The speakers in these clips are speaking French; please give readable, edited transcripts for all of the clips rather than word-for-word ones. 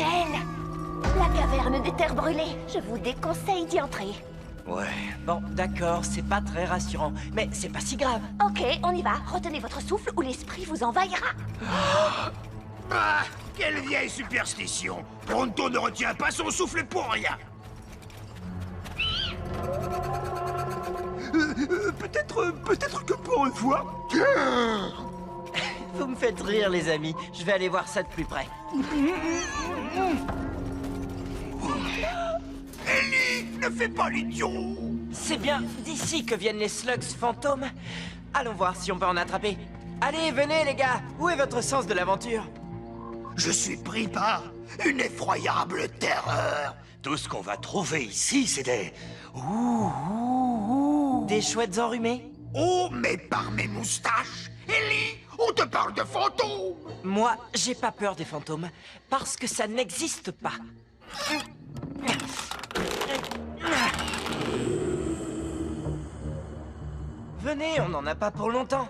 elle? La caverne des terres brûlées. Je vous déconseille d'y entrer. Ouais, bon, d'accord, c'est pas très rassurant, mais c'est pas si grave. Ok, on y va. Retenez votre souffle ou l'esprit vous envahira. Ah, quelle vieille superstition! Pronto ne retient pas son souffle pour rien! Peut-être que pour une fois... Vous me faites rire, les amis. Je vais aller voir ça de plus près. Ellie, ne fais pas l'idiot! C'est bien d'ici que viennent les slugs fantômes. Allons voir si on peut en attraper. Allez, venez, les gars. Où est votre sens de l'aventure? Je suis pris par une effroyable terreur. Tout ce qu'on va trouver ici, c'est des... Des chouettes enrhumées? Oh, mais par mes moustaches! Ellie, on te parle de fantômes! Moi, j'ai pas peur des fantômes, parce que ça n'existe pas. Venez, on n'en a pas pour longtemps.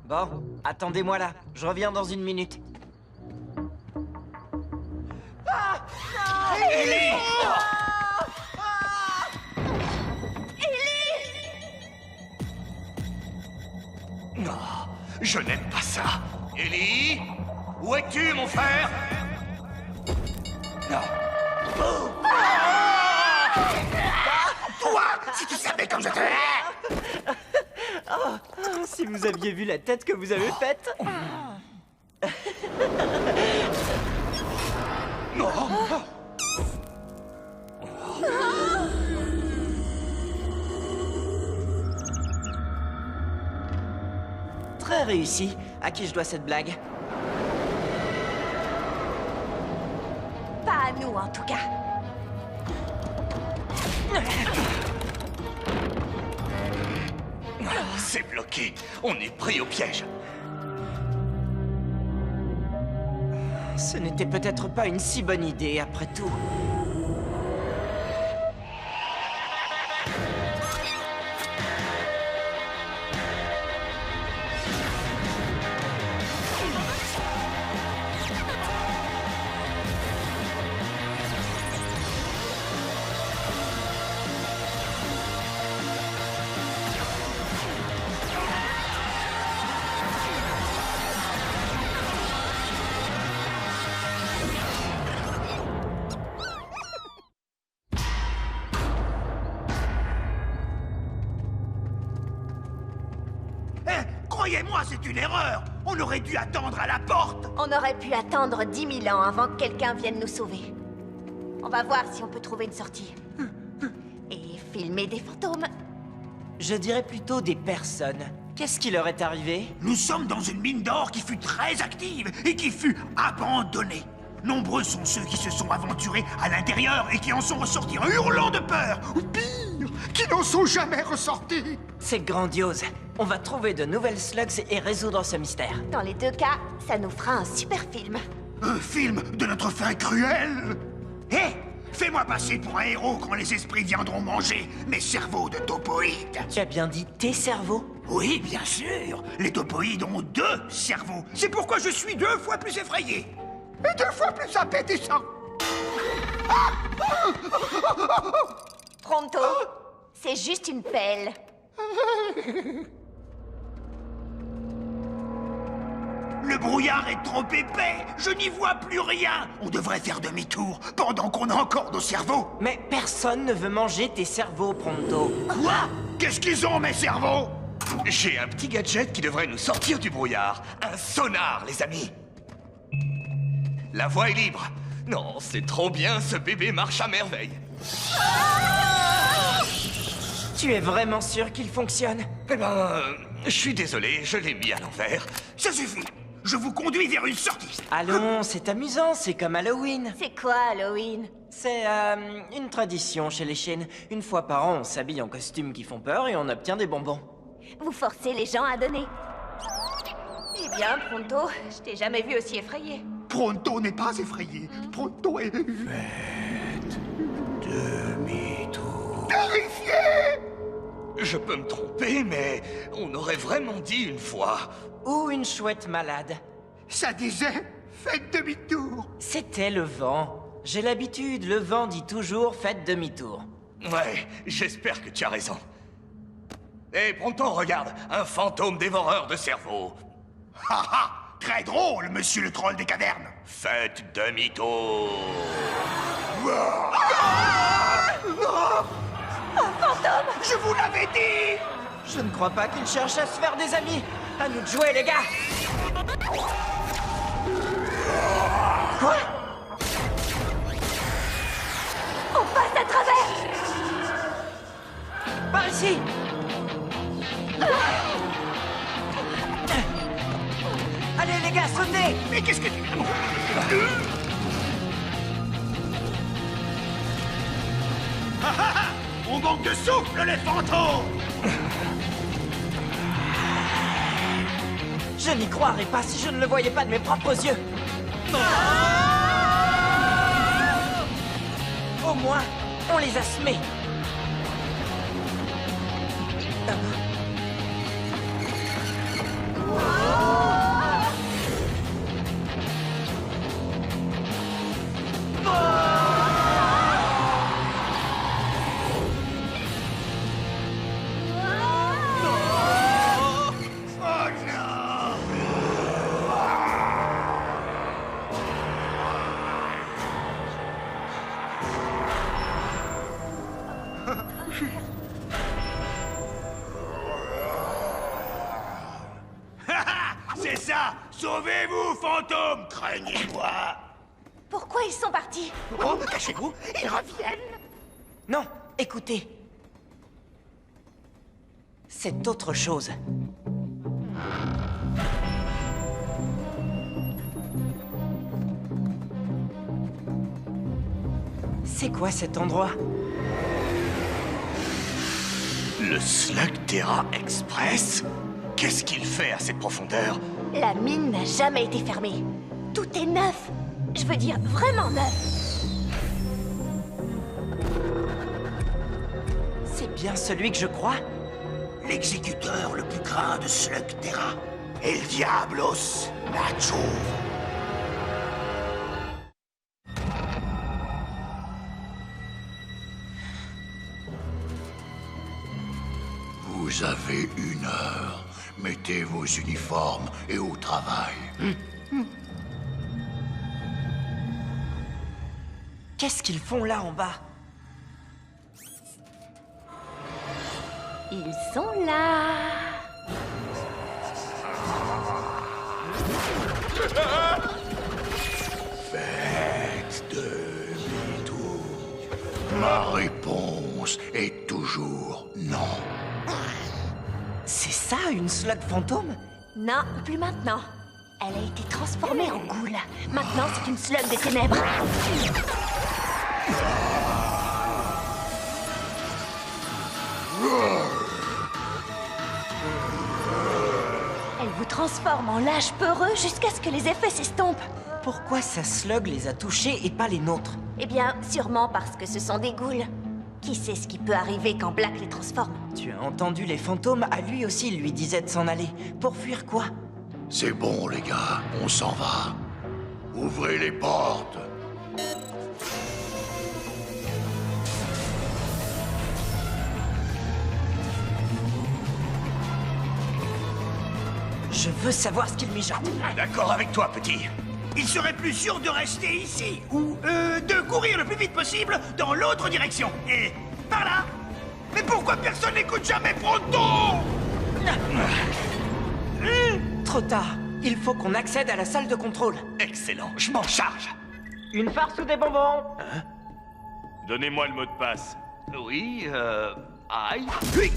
Bon, attendez-moi là, je reviens dans une minute. Ellie! Non, je n'aime pas ça. Ellie? Où es-tu, mon frère? Non. Oh. Toi, si tu savais comme je te hais! Si vous aviez vu la tête que vous avez faite. Non. Très réussi. À qui je dois cette blague? Pas à nous, en tout cas. C'est bloqué. On est pris au piège. Ce n'était peut-être pas une si bonne idée, après tout. Croyez-moi, c'est une erreur. On aurait dû attendre à la porte. On aurait pu attendre 10 000 ans avant que quelqu'un vienne nous sauver. On va voir si on peut trouver une sortie. Et filmer des fantômes. Je dirais plutôt des personnes. Qu'est-ce qui leur est arrivé? Nous sommes dans une mine d'or qui fut très active et qui fut abandonnée. Nombreux sont ceux qui se sont aventurés à l'intérieur et qui en sont ressortis en hurlant de peur. Ou pire, qui n'en sont jamais ressortis. C'est grandiose. On va trouver de nouvelles slugs et résoudre ce mystère. Dans les deux cas, ça nous fera un super film. Un film de notre fin cruelle. Hé, fais-moi passer pour un héros quand les esprits viendront manger mes cerveaux de topoïdes. Tu as bien dit tes cerveaux? Oui, bien sûr. Les topoïdes ont 2 cerveaux. C'est pourquoi je suis 2 fois plus effrayé. Et 2 fois plus appétissant. Pronto, c'est juste une pelle. Le brouillard est trop épais. Je n'y vois plus rien. On devrait faire demi-tour pendant qu'on a encore nos cerveaux. Mais personne ne veut manger tes cerveaux, Pronto. Quoi? Qu'est-ce qu'ils ont, mes cerveaux? J'ai un petit gadget qui devrait nous sortir du brouillard. Un sonar, les amis. La voie est libre. Non, c'est trop bien, ce bébé marche à merveille. Tu es vraiment sûr qu'il fonctionne? Eh ben, je suis désolé, je l'ai mis à l'envers. Ça suffit. Je vous conduis vers une sortie. Allons, c'est amusant, c'est comme Halloween. C'est quoi Halloween? C'est une tradition chez les Chines. Une fois par an, on s'habille en costumes qui font peur et on obtient des bonbons. Vous forcez les gens à donner. Eh bien, Pronto, je t'ai jamais vu aussi effrayé. Pronto n'est pas effrayé. Pronto est... Faites demi-tour. Terrifié! Je peux me tromper, mais on aurait vraiment dit une fois. Ou une chouette malade. Ça disait Faites demi-tour. C'était le vent. J'ai l'habitude, le vent dit toujours faites demi-tour. Ouais, j'espère que tu as raison. Hé, Pronto, regarde, un fantôme dévoreur de cerveau. Ha ha. Très drôle, monsieur le troll des cavernes. Faites demi-tour. Je vous l'avais dit. Je ne crois pas qu'il cherche à se faire des amis. À nous de jouer, les gars. Quoi? On passe à travers. Par ici. Allez, les gars, sautez. Mais qu'est-ce que tu... On manque de souffle, les fantômes. Je n'y croirais pas si je ne le voyais pas de mes propres yeux. Au moins, on les a semés. Oh non. C'est ça. Sauvez-vous, fantômes. Craignez-moi. Pourquoi ils sont partis? Oh, cachez-vous. Ils reviennent. Non, écoutez. C'est autre chose. C'est quoi cet endroit? Le Slugterra Express? Qu'est-ce qu'il fait à cette profondeur? La mine n'a jamais été fermée. Tout est neuf. Je veux dire, vraiment neuf. C'est bien celui que je crois? L'exécuteur le plus grand de Slugterra. El Diablos Nacho. Vous avez 1 heure. Mettez vos uniformes et au travail. Qu'est-ce qu'ils font là en bas? Ils sont là. Faites demi-tour. Ma réponse est toujours non. C'est ça, une slug fantôme? Non, plus maintenant. Elle a été transformée en ghoul. Maintenant, c'est une slug des ténèbres. Elle vous transforme en lâche peureux jusqu'à ce que les effets s'estompent. Pourquoi sa slug les a touchés et pas les nôtres? Eh bien, sûrement parce que ce sont des ghouls. Qui sait ce qui peut arriver quand Black les transforme? Tu as entendu les fantômes? À lui aussi, il lui disait de s'en aller. Pour fuir quoi? C'est bon, les gars, on s'en va. Ouvrez les portes. Je veux savoir ce qu'il mijote. D'accord avec toi, petit. Il serait plus sûr de rester ici, ou de courir le plus vite possible dans l'autre direction. Et par là. Mais pourquoi personne n'écoute jamais Pronto? Trop tard. Il faut qu'on accède à la salle de contrôle. Excellent, je m'en charge. Une farce ou des bonbons? Donnez-moi le mot de passe. Oui, aïe. Oui.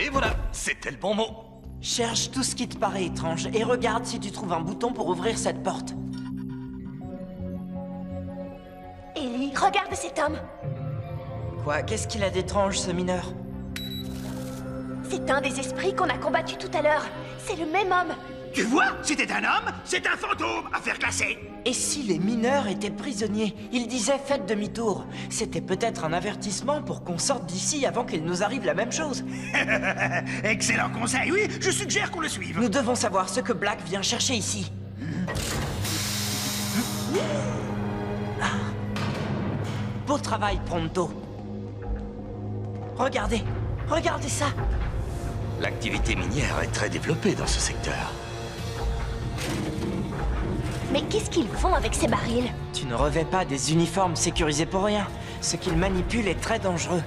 Et voilà, c'était le bon mot. Cherche tout ce qui te paraît étrange et regarde si tu trouves un bouton pour ouvrir cette porte. Ellie, regarde cet homme. Quoi? Qu'est-ce qu'il a d'étrange, ce mineur? C'est un des esprits qu'on a combattu tout à l'heure. C'est le même homme. Tu vois, c'était un homme, c'est un fantôme, affaire classée. Et si les mineurs étaient prisonniers? Ils disaient faites demi-tour. C'était peut-être un avertissement pour qu'on sorte d'ici avant qu'il nous arrive la même chose. Excellent conseil, oui, je suggère qu'on le suive. Nous devons savoir ce que Black vient chercher ici. Beau travail, Pronto. Regardez, regardez ça. L'activité minière est très développée dans ce secteur. Mais qu'est-ce qu'ils font avec ces barils? Tu ne revêts pas des uniformes sécurisés pour rien. Ce qu'ils manipulent est très dangereux.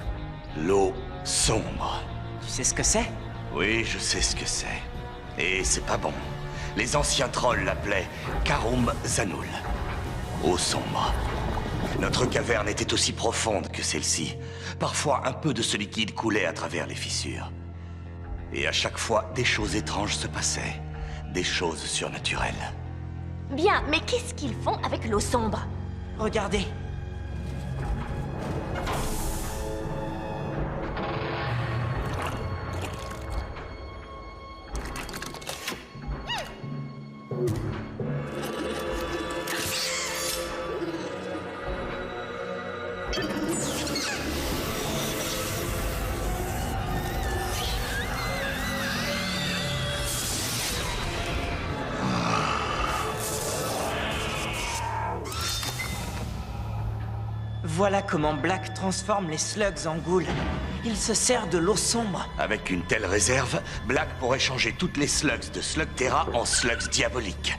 L'eau sombre. Tu sais ce que c'est? Oui, je sais ce que c'est. Et c'est pas bon. Les anciens trolls l'appelaient Karum Zanul. Eau sombre. Notre caverne était aussi profonde que celle-ci. Parfois, un peu de ce liquide coulait à travers les fissures. Et à chaque fois, des choses étranges se passaient. Des choses surnaturelles. Bien, mais qu'est-ce qu'ils font avec l'eau sombre? Regardez. Voilà comment Black transforme les slugs en ghouls. Il se sert de l'eau sombre. Avec une telle réserve, Black pourrait changer toutes les slugs de Slugterra en slugs diaboliques.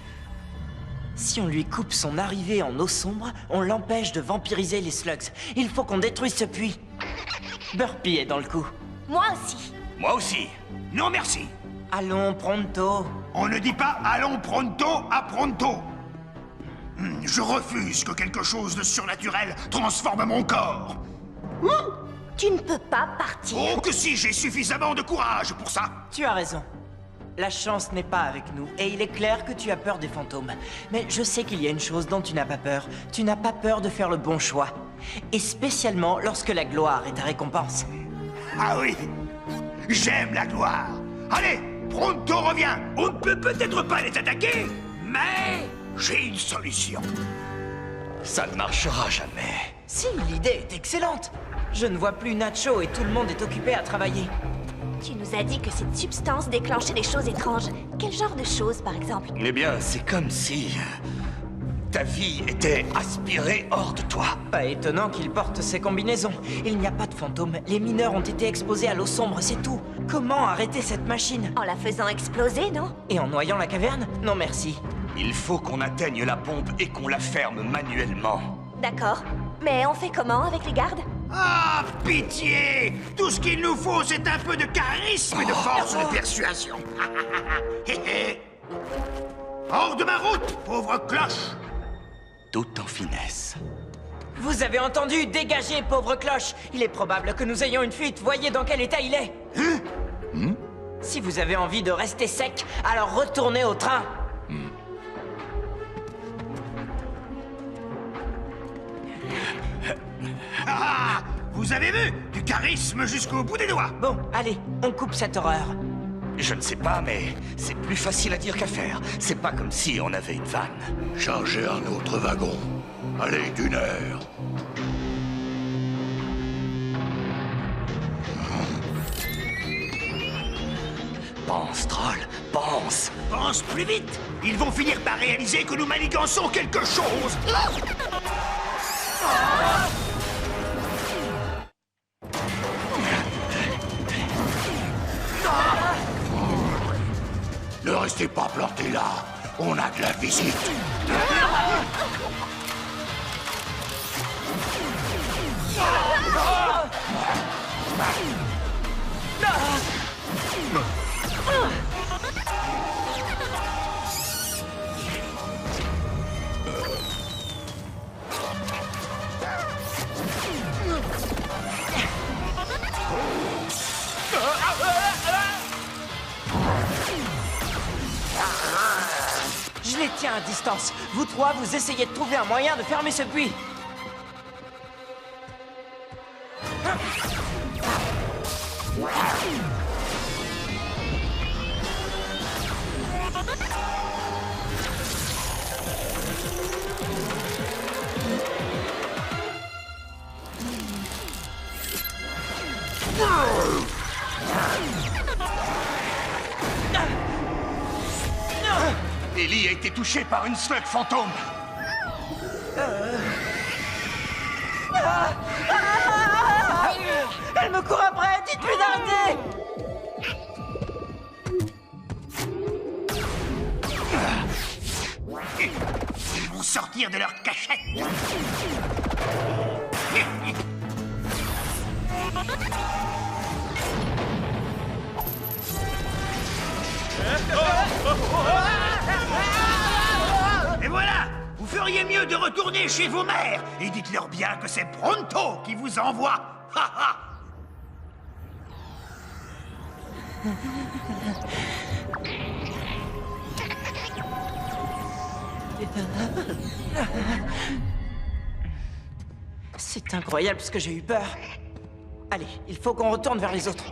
Si on lui coupe son arrivée en eau sombre, on l'empêche de vampiriser les slugs. Il faut qu'on détruise ce puits. Burpee est dans le coup. Moi aussi. Moi aussi. Non merci. Allons, Pronto. On ne dit pas allons pronto à pronto. Je refuse que quelque chose de surnaturel transforme mon corps. Tu ne peux pas partir. Oh que si, j'ai suffisamment de courage pour ça. Tu as raison. La chance n'est pas avec nous, et il est clair que tu as peur des fantômes. Mais je sais qu'il y a une chose dont tu n'as pas peur. Tu n'as pas peur de faire le bon choix. Et spécialement lorsque la gloire est ta récompense. Ah oui, j'aime la gloire. Allez, pronto revient. On ne peut peut-être pas les attaquer, mais j'ai une solution. Ça ne marchera jamais. Si, l'idée est excellente. Je ne vois plus Nacho et tout le monde est occupé à travailler. Tu nous as dit que cette substance déclenchait des choses étranges. Quel genre de choses, par exemple? Eh bien, c'est comme si... ta vie était aspirée hors de toi. Pas étonnant qu'il porte ces combinaisons. Il n'y a pas de fantômes. Les mineurs ont été exposés à l'eau sombre, c'est tout. Comment arrêter cette machine? En la faisant exploser, non? Et en noyant la caverne? Non merci. Il faut qu'on atteigne la pompe et qu'on la ferme manuellement. D'accord. Mais on fait comment avec les gardes? Ah, pitié! Tout ce qu'il nous faut, c'est un peu de charisme et de force de persuasion. Hors de ma route, pauvre cloche! Tout en finesse. Vous avez entendu? Dégagez, pauvre cloche! Il est probable que nous ayons une fuite. Voyez dans quel état il est. Si vous avez envie de rester sec, alors retournez au train. Ah, vous avez vu? Du charisme jusqu'au bout des doigts! Bon, allez, on coupe cette horreur. Je ne sais pas, mais c'est plus facile à dire qu'à faire. C'est pas comme si on avait une vanne. Chargez un autre wagon. Allez, d'une heure. Pense, troll, pense. Pense plus vite! Ils vont finir par réaliser que nous manigançons quelque chose! Ne restez pas plantés là. On a de la visite. Je les tiens à distance. Vous trois, vous essayez de trouver un moyen de fermer ce puits. Ellie a été touchée par une slug fantôme. Elle me court après. Dites-lui d'arrêter. Ils vont sortir de leur cachette. Et voilà! Vous feriez mieux de retourner chez vos mères et dites-leur bien que c'est Pronto qui vous envoie. Ha ha! C'est incroyable ce que j'ai eu peur. Allez, il faut qu'on retourne vers les autres.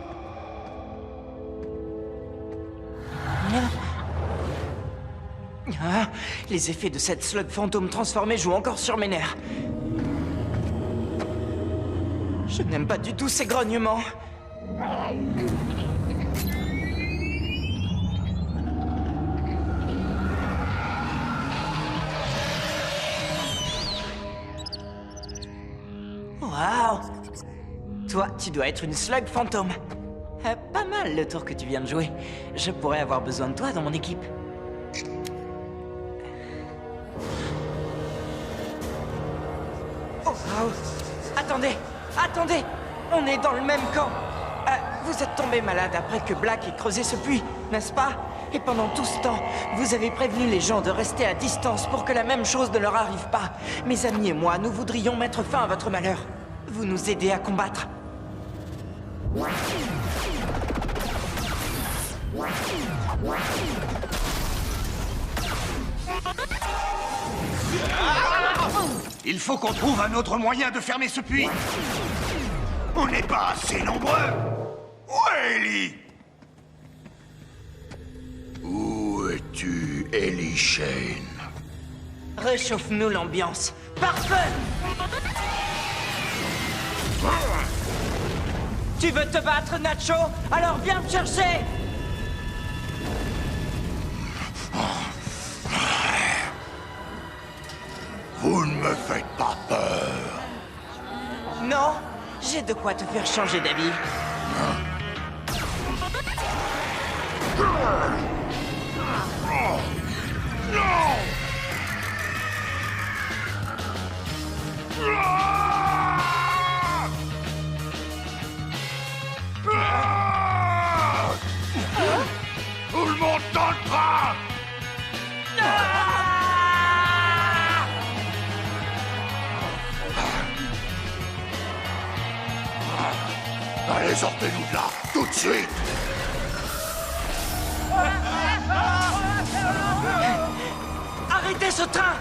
Ah, les effets de cette slug fantôme transformée jouent encore sur mes nerfs. Je n'aime pas du tout ces grognements. Waouh! Toi, tu dois être une slug fantôme. Pas mal le tour que tu viens de jouer. Je pourrais avoir besoin de toi dans mon équipe. Oh, wow. Attendez! Attendez! On est dans le même camp! Vous êtes tombé malade après que Black ait creusé ce puits, n'est-ce pas? Et pendant tout ce temps, vous avez prévenu les gens de rester à distance pour que la même chose ne leur arrive pas. Mes amis et moi, nous voudrions mettre fin à votre malheur. Vous nous aidez à combattre. Il faut qu'on trouve un autre moyen de fermer ce puits. On n'est pas assez nombreux. Où est Ellie? Où es-tu, Ellie Shane? Réchauffe-nous l'ambiance. Parfait! Tu veux te battre, Nacho? Alors viens me chercher! Vous ne me faites pas peur. Non, j'ai de quoi te faire changer d'avis. Tout le monde dans le train! Allez, sortez-nous de là, tout de suite! Arrêtez ce train!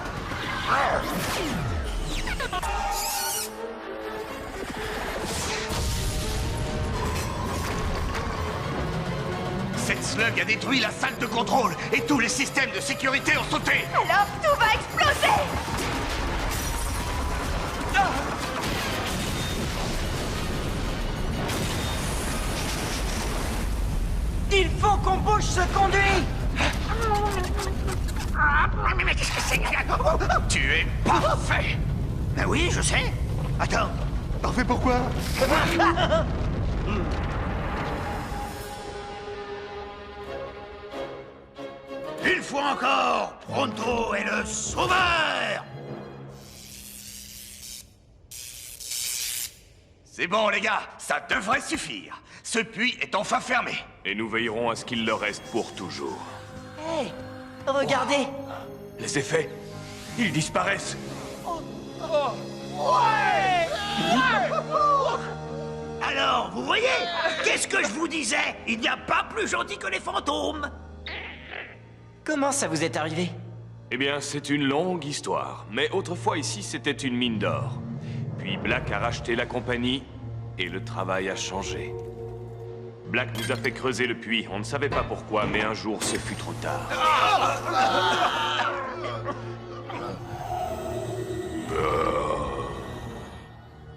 Cette slug a détruit la salle de contrôle et tous les systèmes de sécurité ont sauté. Alors tout va exploser! Il faut qu'on bouge ce conduit! Mais qu'est-ce que c'est? Tu es parfait. Ben oui, je sais. Attends. Parfait pourquoi? Une fois encore, Pronto est le sauveur. C'est bon les gars, ça devrait suffire. Ce puits est enfin fermé. Et nous veillerons à ce qu'il le reste pour toujours. Hé! Regardez! Les effets, ils disparaissent. Alors, vous voyez? Qu'est-ce que je vous disais? Il n'y a pas plus gentil que les fantômes. Comment ça vous est arrivé? Eh bien, c'est une longue histoire. Mais autrefois, ici, c'était une mine d'or. Puis Black a racheté la compagnie, et le travail a changé. Black nous a fait creuser le puits. On ne savait pas pourquoi, mais un jour, ce fut trop tard.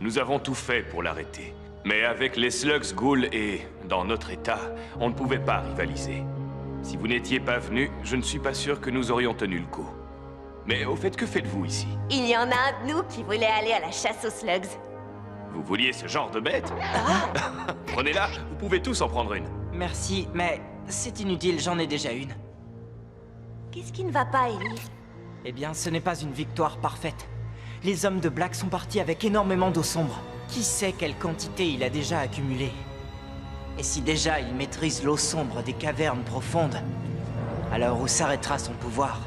Nous avons tout fait pour l'arrêter. Mais avec les slugs, ghouls et dans notre état, on ne pouvait pas rivaliser. Si vous n'étiez pas venu, je ne suis pas sûr que nous aurions tenu le coup. Mais au fait, que faites-vous ici? Il y en a un de nous qui voulait aller à la chasse aux slugs. Vous vouliez ce genre de bête? Prenez-la, vous pouvez tous en prendre une. Merci, mais c'est inutile, j'en ai déjà une. Qu'est-ce qui ne va pas, Ellie? Eh bien, ce n'est pas une victoire parfaite. Les hommes de Black sont partis avec énormément d'eau sombre. Qui sait quelle quantité il a déjà accumulé? Et si déjà il maîtrise l'eau sombre des cavernes profondes, alors où s'arrêtera son pouvoir?